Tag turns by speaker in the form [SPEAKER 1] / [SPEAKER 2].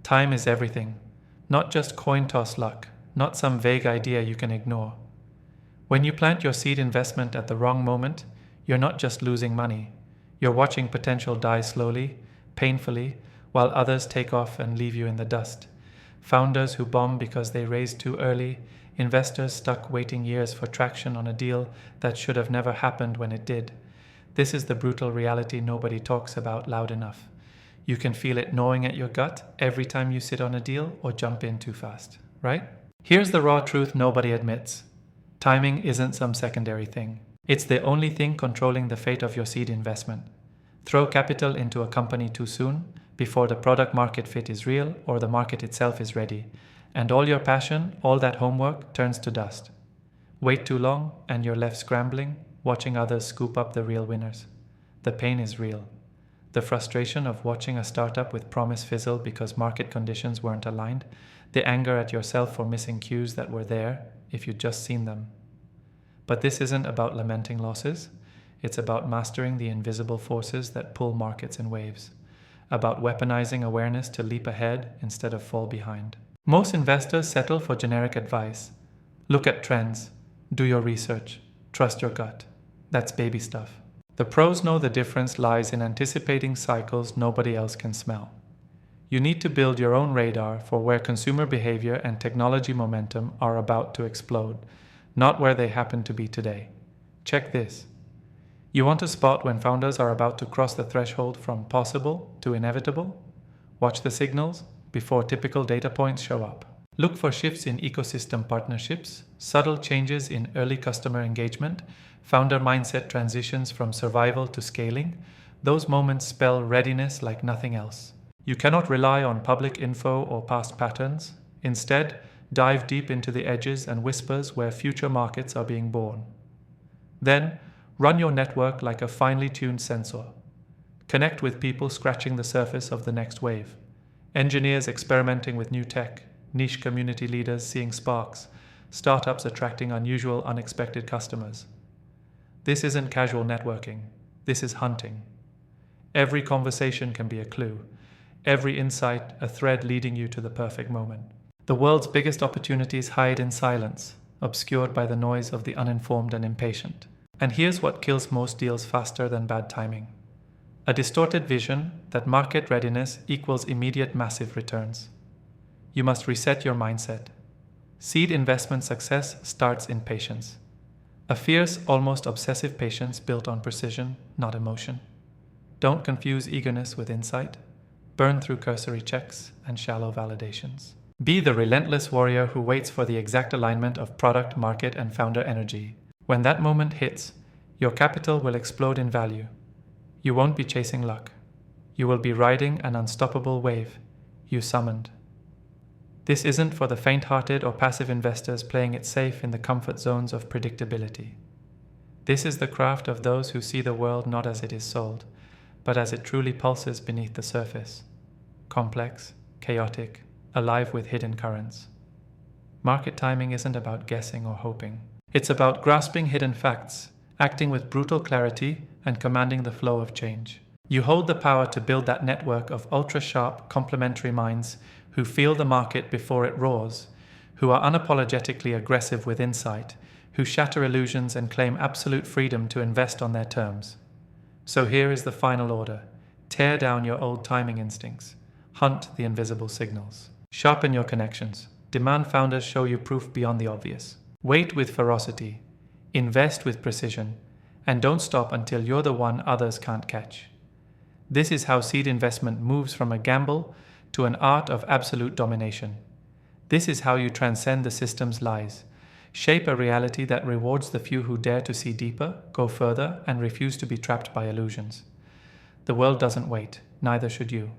[SPEAKER 1] Time is everything, not just coin toss luck, not some vague idea you can ignore. When you plant your seed investment at the wrong moment, you're not just losing money, you're watching potential die slowly, painfully, while others take off and leave you in the dust. Founders who bomb because they raised too early, investors stuck waiting years for traction on a deal that should have never happened when it did. This is the brutal reality nobody talks about loud enough. You can feel it gnawing at your gut every time you sit on a deal or jump in too fast, right? Here's the raw truth nobody admits. Timing isn't some secondary thing. It's the only thing controlling the fate of your seed investment. Throw capital into a company too soon, before the product market fit is real or the market itself is ready, and all your passion, all that homework turns to dust. Wait too long and you're left scrambling, watching others scoop up the real winners. The pain is real. The frustration of watching a startup with promise fizzle because market conditions weren't aligned, the anger at yourself for missing cues that were there if you'd just seen them. But this isn't about lamenting losses. It's about mastering the invisible forces that pull markets in waves, about weaponizing awareness to leap ahead instead of fall behind. Most investors settle for generic advice. Look at trends, do your research, trust your gut. That's baby stuff. The pros know the difference lies in anticipating cycles nobody else can smell. You need to build your own radar for where consumer behavior and technology momentum are about to explode, not where they happen to be today. Check this. You want to spot when founders are about to cross the threshold from possible to inevitable? Watch the signals before typical data points show up. Look for shifts in ecosystem partnerships, subtle changes in early customer engagement, founder mindset transitions from survival to scaling. Those moments spell readiness like nothing else. You cannot rely on public info or past patterns. Instead, dive deep into the edges and whispers where future markets are being born. Then, run your network like a finely tuned sensor. Connect with people scratching the surface of the next wave. Engineers experimenting with new tech, niche community leaders seeing sparks, startups attracting unusual, unexpected customers. This isn't casual networking. This is hunting. Every conversation can be a clue. Every insight, a thread leading you to the perfect moment. The world's biggest opportunities hide in silence, obscured by the noise of the uninformed and impatient. And here's what kills most deals faster than bad timing. A distorted vision that market readiness equals immediate massive returns. You must reset your mindset. Seed investment success starts in patience. A fierce, almost obsessive patience built on precision, not emotion. Don't confuse eagerness with insight. Burn through cursory checks and shallow validations. Be the relentless warrior who waits for the exact alignment of product, market, and founder energy. When that moment hits, your capital will explode in value. You won't be chasing luck. You will be riding an unstoppable wave you summoned. This isn't for the faint-hearted or passive investors playing it safe in the comfort zones of predictability. This is the craft of those who see the world not as it is sold, but as it truly pulses beneath the surface. Complex, chaotic, alive with hidden currents. Market timing isn't about guessing or hoping. It's about grasping hidden facts, acting with brutal clarity, and commanding the flow of change. You hold the power to build that network of ultra-sharp, complementary minds who feel the market before it roars, who are unapologetically aggressive with insight, who shatter illusions and claim absolute freedom to invest on their terms. So here is the final order. Tear down your old timing instincts. Hunt the invisible signals. Sharpen your connections. Demand founders show you proof beyond the obvious. Wait with ferocity. Invest with precision. And don't stop until you're the one others can't catch. This is how seed investment moves from a gamble to an art of absolute domination. This is how you transcend the system's lies. Shape a reality that rewards the few who dare to see deeper, go further, and refuse to be trapped by illusions. The world doesn't wait, neither should you.